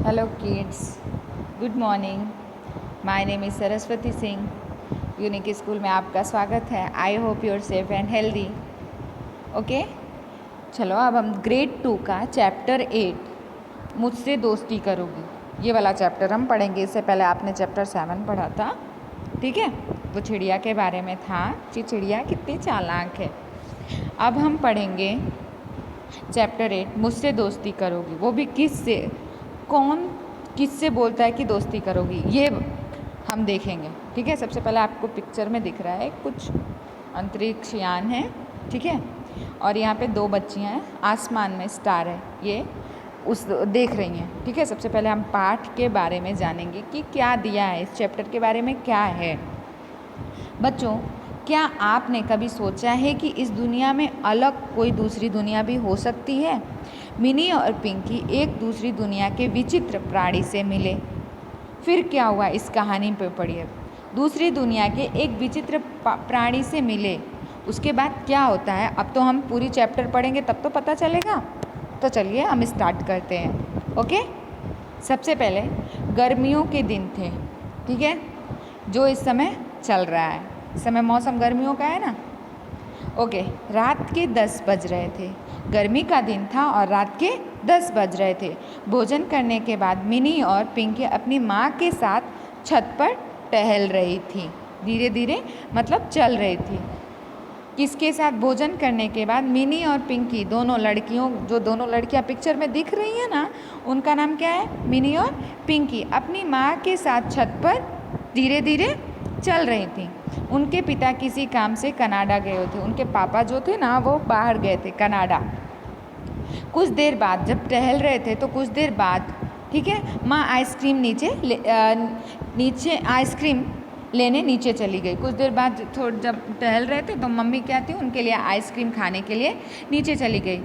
Hello kids, good morning. My name is Saraswati Singh. Unique School में आपका स्वागत है. I hope you are safe and healthy. Okay, चलो अब हम ग्रेड 2 का चैप्टर 8 मुझसे दोस्ती करोगी, ये वाला चैप्टर हम पढ़ेंगे. इससे पहले आपने चैप्टर 7 पढ़ा था, ठीक है. वो चिड़िया के बारे में था कि चिड़िया कितनी चालाक है. अब हम पढ़ेंगे चैप्टर 8 मुझसे दोस्ती करोगी. वो भी किससे, कौन किससे बोलता है कि दोस्ती करोगी, ये हम देखेंगे, ठीक है. सबसे पहले आपको पिक्चर में दिख रहा है कुछ अंतरिक्ष यान है, ठीक है. और यहाँ पे 2 बच्चियाँ हैं, आसमान में स्टार है, ये उस देख रही हैं, ठीक है. सबसे पहले हम पाठ के बारे में जानेंगे कि क्या दिया है, इस चैप्टर के बारे में क्या है. बच्चों, क्या आपने कभी सोचा है कि इस दुनिया में अलग कोई दूसरी दुनिया भी हो सकती है. मिनी और पिंकी एक दूसरी दुनिया के विचित्र प्राणी से मिले. फिर क्या हुआ, इस कहानी पे पढ़िए. दूसरी दुनिया के एक विचित्र प्राणी से मिले, उसके बाद क्या होता है. अब तो हम पूरी चैप्टर पढ़ेंगे तब तो पता चलेगा. तो चलिए हम स्टार्ट करते हैं. ओके, सबसे पहले गर्मियों के दिन थे, ठीक है, जो इस समय चल रहा है. इस समय मौसम गर्मियों का है ना. ओके, रात के 10 बज रहे थे. गर्मी का दिन था और रात के 10 बज रहे थे. भोजन करने के बाद मिनी और पिंकी अपनी माँ के साथ छत पर टहल रही थी. धीरे धीरे मतलब चल रही थी. किसके साथ. भोजन करने के बाद मिनी और पिंकी, दोनों लड़कियों, जो दोनों लड़कियाँ पिक्चर में दिख रही हैं ना, उनका नाम क्या है, मिनी और पिंकी, अपनी माँ के साथ छत पर धीरे धीरे चल रही थी. उनके पिता किसी काम से कनाडा गए थे. उनके पापा जो थे ना, वो बाहर गए थे कनाडा. कुछ देर बाद जब टहल रहे थे तो कुछ देर बाद, ठीक है, माँ आइसक्रीम नीचे आइसक्रीम लेने नीचे चली गई. कुछ देर बाद जब टहल रहे थे तो मम्मी क्या थी, उनके लिए आइसक्रीम खाने के लिए नीचे चली गई.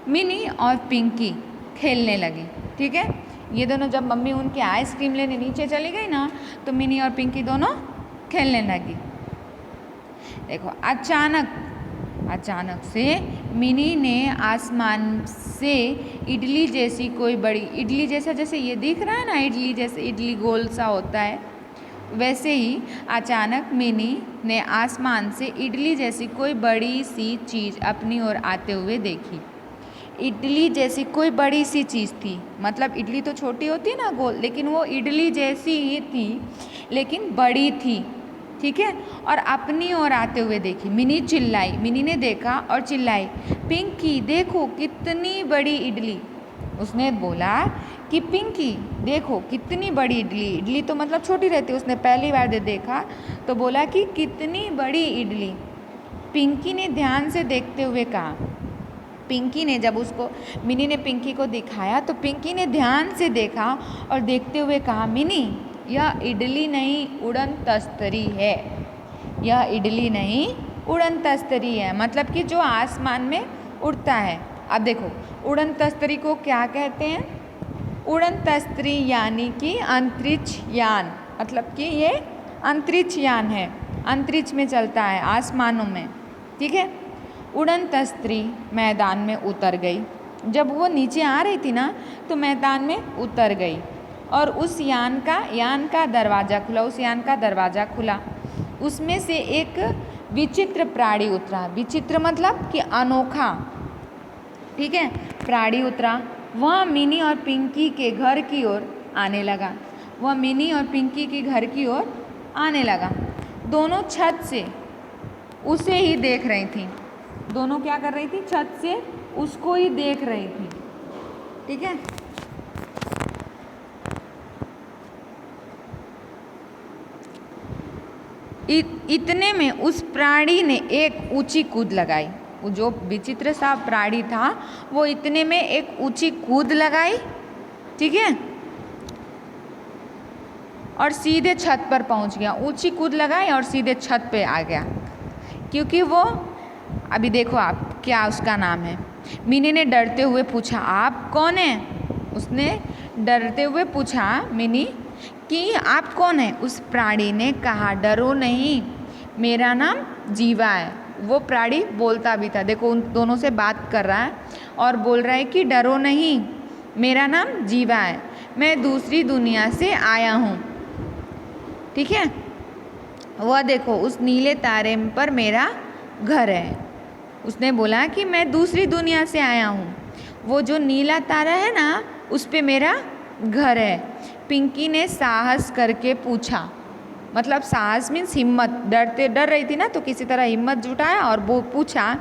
मिनी और पिंकी खेलने लगी, ठीक है. ये दोनों जब मम्मी उनकी आइसक्रीम लेने नीचे चली गई ना, तो मिनी और पिंकी दोनों खेलने लगी. देखो, अचानक से मिनी ने आसमान से इडली जैसी कोई बड़ी, इडली जैसा, जैसे ये दिख रहा है ना, इडली जैसे, इडली गोल सा होता है, वैसे ही अचानक मिनी ने आसमान से इडली जैसी कोई बड़ी सी चीज़ अपनी ओर आते हुए देखी. इडली जैसी कोई बड़ी सी चीज़ थी, मतलब इडली तो छोटी होती है ना, गोल, लेकिन वो इडली जैसी ही थी लेकिन बड़ी थी, ठीक है. और अपनी ओर आते हुए देखी. मिनी चिल्लाई. मिनी ने देखा और चिल्लाई, पिंकी देखो कितनी बड़ी इडली. उसने बोला कि पिंकी देखो कितनी बड़ी इडली. इडली तो मतलब छोटी रहती है, उसने पहली बार देखा तो बोला कि कितनी बड़ी इडली. पिंकी ने ध्यान से देखते हुए कहा. पिंकी ने जब उसको, मिनी ने पिंकी को दिखाया तो पिंकी ने ध्यान से देखा और देखते हुए कहा, मिनी यह इडली नहीं उड़न तस्तरी है. यह इडली नहीं उड़न तस्तरी है, मतलब कि जो आसमान में उड़ता है. अब देखो, उड़न तस्तरी को क्या कहते हैं. उड़न तस्तरी यानी कि अंतरिक्ष यान, मतलब कि ये अंतरिक्ष यान है, अंतरिक्ष में चलता है, आसमानों में, ठीक है. उड़न तस्तरी मैदान में उतर गई. जब वो नीचे आ रही थी ना, तो मैदान में उतर गई और उस यान का दरवाज़ा खुला. उस यान का दरवाज़ा खुला. उसमें से एक विचित्र प्राणी उतरा. विचित्र मतलब कि अनोखा, ठीक है, प्राणी उतरा. वह मिनी और पिंकी के घर की ओर आने लगा. वह मिनी और पिंकी के घर की ओर आने लगा. दोनों छत से उसे ही देख रही थी. दोनों क्या कर रही थी, छत से उसको ही देख रही थी, ठीक है. इतने में उस प्राणी ने एक ऊंची कूद लगाई. वो जो विचित्र सा प्राणी था, वो इतने में एक ऊंची कूद लगाई, ठीक है, और सीधे छत पर पहुंच गया. ऊंची कूद लगाई और सीधे छत पे आ गया, क्योंकि वो, अभी देखो आप क्या उसका नाम है. मिनी ने डरते हुए पूछा, आप कौन हैं. उसने डरते हुए पूछा मिनी कि आप कौन हैं. उस प्राणी ने कहा, डरो नहीं, मेरा नाम जीवा है. वो प्राणी बोलता भी था, देखो उन दोनों से बात कर रहा है और बोल रहा है कि डरो नहीं, मेरा नाम जीवा है. मैं दूसरी दुनिया से आया हूँ। ठीक है, वह देखो उस नीले तारे पर मेरा घर है। उसने बोला कि मैं दूसरी दुनिया से आया हूँ, वो जो नीला तारा है ना उस पे मेरा घर है। पिंकी ने साहस करके पूछा, मतलब साहस मीन्स हिम्मत, डर रही थी ना तो किसी तरह हिम्मत जुटाया और वो पूछा,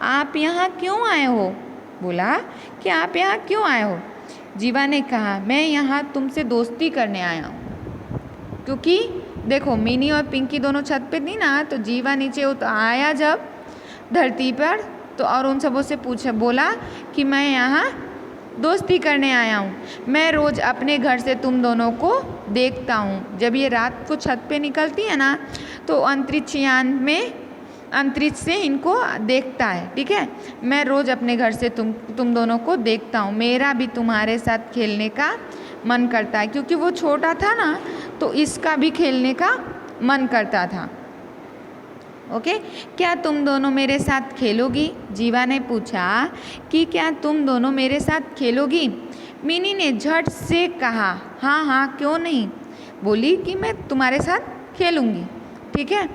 आप यहाँ क्यों आए हो? बोला कि आप यहाँ क्यों आए हो? जीवा ने कहा, मैं यहाँ तुमसे दोस्ती करने आया हूँ। क्योंकि देखो मिनी और पिंकी दोनों छत पे थी ना, तो जीवा नीचे आया जब धरती पर तो और उन सबों से पूछा, बोला कि मैं यहाँ दोस्ती करने आया हूँ। मैं रोज़ अपने घर से तुम दोनों को देखता हूँ। जब ये रात को छत पे निकलती है ना तो अंतरिक्षयान में अंतरिक्ष से इनको देखता है। ठीक है, मैं रोज़ अपने घर से तुम दोनों को देखता हूँ। मेरा भी तुम्हारे साथ खेलने का मन करता है, क्योंकि वो छोटा था ना तो इसका भी खेलने का मन करता था। ओके, क्या तुम दोनों मेरे साथ खेलोगी? जीवा ने पूछा कि क्या तुम दोनों मेरे साथ खेलोगी? मिनी ने झट से कहा, हाँ हाँ क्यों नहीं। बोली कि मैं तुम्हारे साथ खेलूँगी। ठीक है,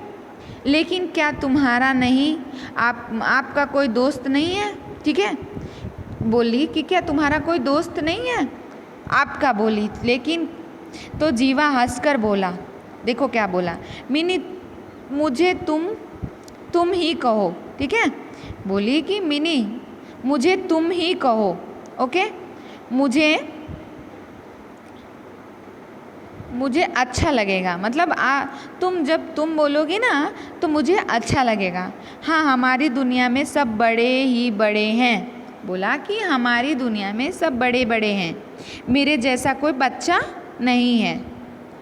लेकिन क्या तुम्हारा नहीं, आपका कोई दोस्त नहीं है? ठीक है, बोली कि क्या तुम्हारा कोई दोस्त नहीं है? आपका बोली, लेकिन तो जीवा हंसकर बोला, देखो क्या बोला, मिनी मुझे तुम ही कहो। ठीक है, बोली कि मिनी मुझे तुम ही कहो। ओके, मुझे अच्छा लगेगा, मतलब जब तुम बोलोगी ना तो मुझे अच्छा लगेगा। हाँ, हमारी दुनिया में सब बड़े ही बड़े हैं। बोला कि हमारी दुनिया में सब बड़े बड़े हैं, मेरे जैसा कोई बच्चा नहीं है।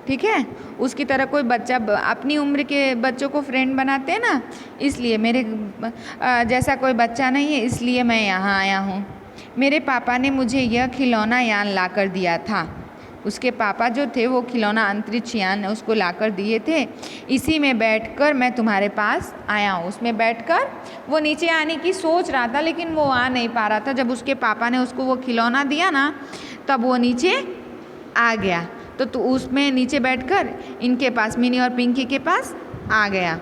ठीक है, उसकी तरह कोई बच्चा अपनी उम्र के बच्चों को फ्रेंड बनाते हैं ना, इसलिए मेरे जैसा कोई बच्चा नहीं है, इसलिए मैं यहाँ आया हूँ। मेरे पापा ने मुझे यह खिलौना यान ला कर दिया था। उसके पापा जो थे वो खिलौना अंतरिक्ष यान उसको ला कर दिए थे। इसी में बैठकर मैं तुम्हारे पास आया हूँ। उसमें बैठकर वो नीचे आने की सोच रहा था, लेकिन वो आ नहीं पा रहा था। जब उसके पापा ने उसको वो खिलौना दिया ना तब वो नीचे आ गया। तो उसमें नीचे बैठकर इनके पास, मिनी और पिंकी के पास आ गया।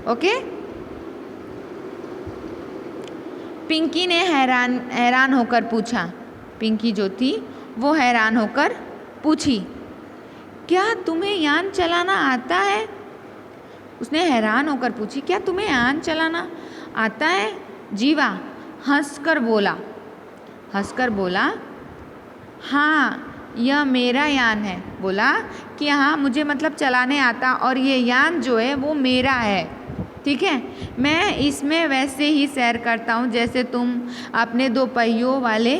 ओके, पिंकी ने हैरान होकर पूछा, पिंकी जो थी वो हैरान होकर पूछी, क्या तुम्हें यान चलाना आता है? उसने हैरान होकर पूछी, क्या तुम्हें यान चलाना आता है? जीवा हंसकर बोला, हाँ यह मेरा यान है। बोला कि हाँ मुझे मतलब चलाने आता, और ये यान जो है वो मेरा है। ठीक है, मैं इसमें वैसे ही सैर करता हूँ जैसे तुम अपने 2 पहियों वाले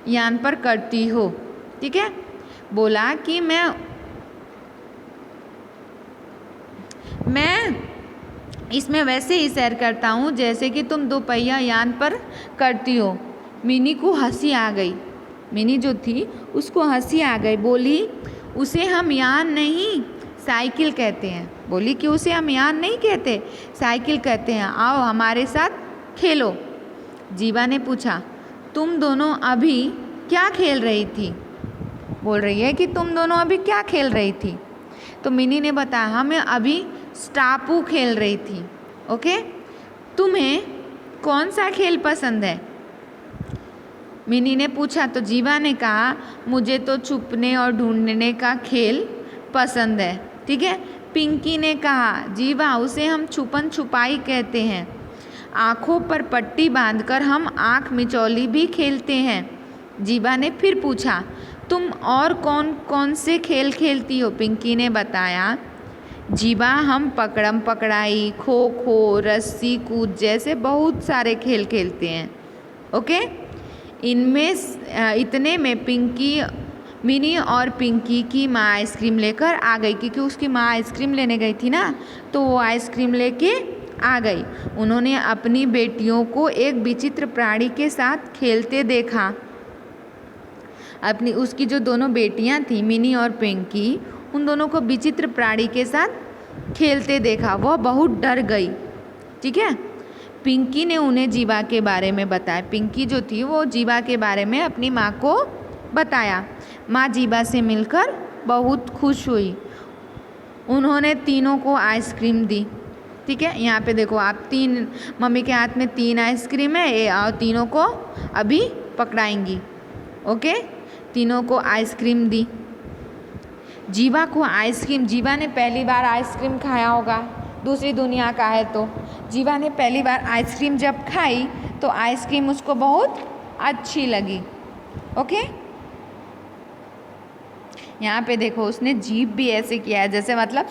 यान पर करती हो। ठीक है, बोला कि मैं इसमें वैसे ही सैर करता हूँ जैसे कि तुम 2 पहिया यान पर करती हो। मिनी को हंसी आ गई। मिनी जो थी उसको हंसी आ गई। बोली, उसे हम यान नहीं साइकिल कहते हैं। बोली कि उसे हम यान नहीं कहते, साइकिल कहते हैं, आओ हमारे साथ खेलो। जीवा ने पूछा, तुम दोनों अभी क्या खेल रही थी? बोल रही है कि तुम दोनों अभी क्या खेल रही थी? तो मिनी ने बताया, हमें अभी स्टापू खेल रही थी। ओके, तुम्हें कौन सा खेल पसंद है? मिनी ने पूछा। तो जीवा ने कहा, मुझे तो छुपने और ढूंढने का खेल पसंद है। ठीक है, पिंकी ने कहा, जीवा उसे हम छुपन छुपाई कहते हैं। आँखों पर पट्टी बांधकर हम आँख मिचौली भी खेलते हैं। जीवा ने फिर पूछा, तुम और कौन कौन से खेल खेलती हो? पिंकी ने बताया, जीवा हम पकड़म पकड़ाई, खो खो, रस्सी कूद जैसे बहुत सारे खेल खेलते हैं। ओके, इतने में मिनी और पिंकी की माँ आइसक्रीम लेकर आ गई, क्योंकि उसकी माँ आइसक्रीम लेने गई थी ना, तो वो आइसक्रीम लेके आ गई। उन्होंने अपनी बेटियों को एक विचित्र प्राणी के साथ खेलते देखा। उसकी जो दोनों बेटियां थी मिनी और पिंकी, उन दोनों को विचित्र प्राणी के साथ खेलते देखा। वह बहुत डर गई। ठीक है, पिंकी ने उन्हें जीवा के बारे में बताया। पिंकी जो थी वो जीवा के बारे में अपनी माँ को बताया। माँ जीवा से मिलकर बहुत खुश हुई। उन्होंने तीनों को आइसक्रीम दी। ठीक है, यहाँ पे देखो आप, तीन, मम्मी के हाथ में 3 आइसक्रीम है और तीनों को अभी पकड़ाएंगी। ओके, तीनों को आइसक्रीम दी। जीवा को आइसक्रीम, जीवा ने पहली बार आइसक्रीम खाया होगा, दूसरी दुनिया का है तो जीवा ने पहली बार आइसक्रीम जब खाई तो आइसक्रीम उसको बहुत अच्छी लगी। ओके, यहाँ पे देखो उसने जीभ भी ऐसे किया है जैसे मतलब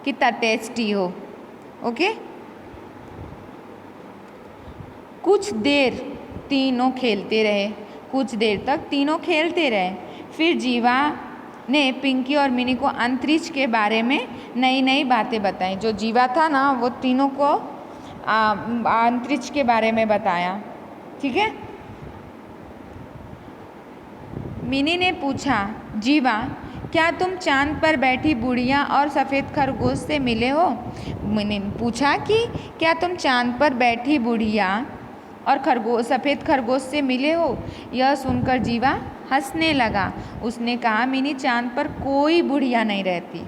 कितना टेस्टी हो। ओके, कुछ देर तीनों खेलते रहे, कुछ देर तक तीनों खेलते रहे। फिर जीवा ने पिंकी और मिनी को अंतरिक्ष के बारे में नई नई बातें बताई। जो जीवा था ना वो तीनों को अंतरिक्ष के बारे में बताया। ठीक है, मिनी ने पूछा, जीवा क्या तुम चांद पर बैठी बुढ़िया और सफ़ेद खरगोश से मिले हो? मिनी ने पूछा कि क्या तुम चांद पर बैठी बुढ़िया और सफ़ेद खरगोश से मिले हो? यह सुनकर जीवा हंसने लगा। उसने कहा, मिनी चांद पर कोई बुढ़िया नहीं रहती।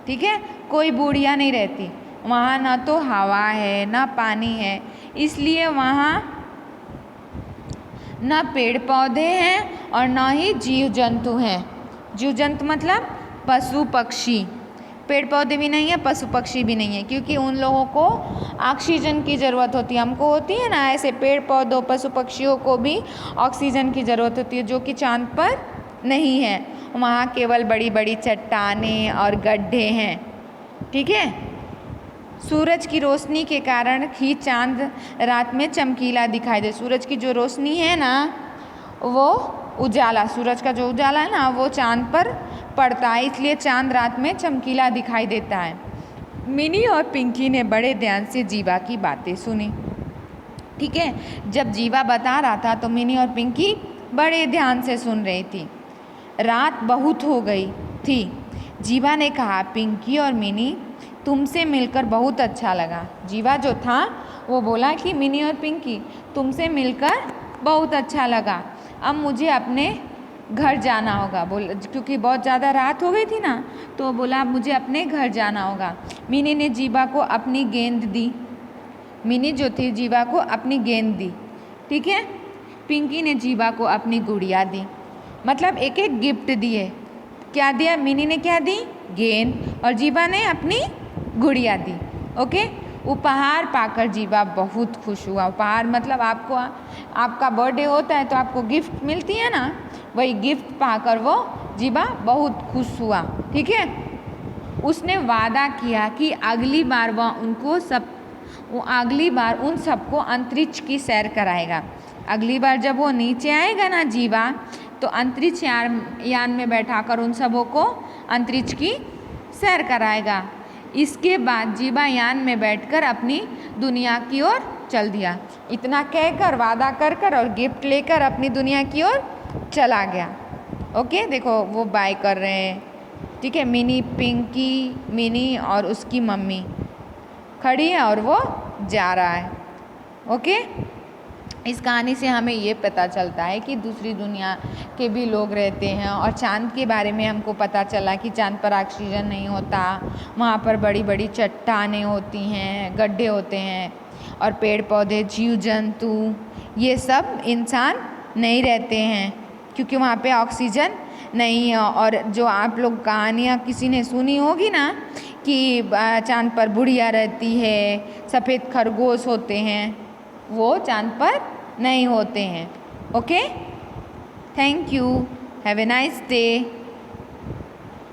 ठीक है, कोई बुढ़िया नहीं रहती, वहाँ ना तो हवा है ना पानी है, इसलिए वहाँ ना पेड़ पौधे हैं और ना ही जीव जंतु हैं। जीव जंतु मतलब पशु पक्षी, पेड़ पौधे भी नहीं है, पशु पक्षी भी नहीं है, क्योंकि उन लोगों को ऑक्सीजन की ज़रूरत होती है। हमको होती है ना, ऐसे पेड़ पौधों पशु पक्षियों को भी ऑक्सीजन की ज़रूरत होती है, जो कि चांद पर नहीं है। वहाँ केवल बड़ी बड़ी चट्टानें और गड्ढे हैं। ठीक है, सूरज की रोशनी के कारण ही चांद रात में चमकीला दिखाई दे। सूरज की जो रोशनी है ना, वो उजाला, सूरज का जो उजाला है ना वो चांद पर पड़ता है, इसलिए चांद रात में चमकीला दिखाई देता है। मिनी और पिंकी ने बड़े ध्यान से जीवा की बातें सुनी। ठीक है, जब जीवा बता रहा था तो मिनी और पिंकी बड़े ध्यान से सुन रही थी। रात बहुत हो गई थी। जीवा ने कहा, पिंकी और मिनी तुमसे मिलकर बहुत अच्छा लगा। जीवा जो था वो बोला कि मिनी और पिंकी तुमसे मिलकर बहुत अच्छा लगा, अब मुझे अपने घर जाना होगा। क्योंकि बहुत ज़्यादा रात हो गई थी ना, तो बोला मुझे अपने घर जाना होगा। मिनी ने जीवा को अपनी गेंद दी। मिनी जो थी जीवा को अपनी गेंद दी। ठीक है, पिंकी ने जीवा को अपनी गुड़िया दी, मतलब एक एक गिफ्ट दिए। क्या दिया? मिनी ने क्या दी? गेंद, और जीवा ने अपनी गुड़िया दी। ओके, उपहार पाकर जीवा बहुत खुश हुआ। उपहार मतलब आपका बर्थडे होता है तो आपको गिफ्ट मिलती है ना, वही गिफ्ट पाकर वो जीवा बहुत खुश हुआ। ठीक है, उसने वादा किया कि अगली बार उन सबको अंतरिक्ष की सैर कराएगा। अगली बार जब वो नीचे आएगा ना जीवा, तो अंतरिक्ष यान में बैठाकर उन सबों को अंतरिक्ष की सैर कराएगा। इसके बाद जीवा यान में बैठकर अपनी दुनिया की ओर चल दिया। इतना कहकर, वादा कर और गिफ्ट लेकर अपनी दुनिया की ओर चला गया। ओके, देखो वो बाय कर रहे हैं। ठीक है, मिनी, पिंकी, मिनी और उसकी मम्मी खड़ी है और वो जा रहा है। ओके, इस कहानी से हमें ये पता चलता है कि दूसरी दुनिया के भी लोग रहते हैं। और चांद के बारे में हमको पता चला कि चांद पर ऑक्सीजन नहीं होता, वहाँ पर बड़ी बड़ी चट्टानें होती हैं, गड्ढे होते हैं, और पेड़ पौधे, जीव जंतु, ये सब इंसान नहीं रहते हैं, क्योंकि वहाँ पे ऑक्सीजन नहीं है। और जो आप लोग कहानियाँ किसी ने सुनी होगी ना कि चांद पर बुढ़िया रहती है, सफ़ेद खरगोश होते हैं, वो चांद पर नहीं होते हैं। Okay, thank you, have a nice day.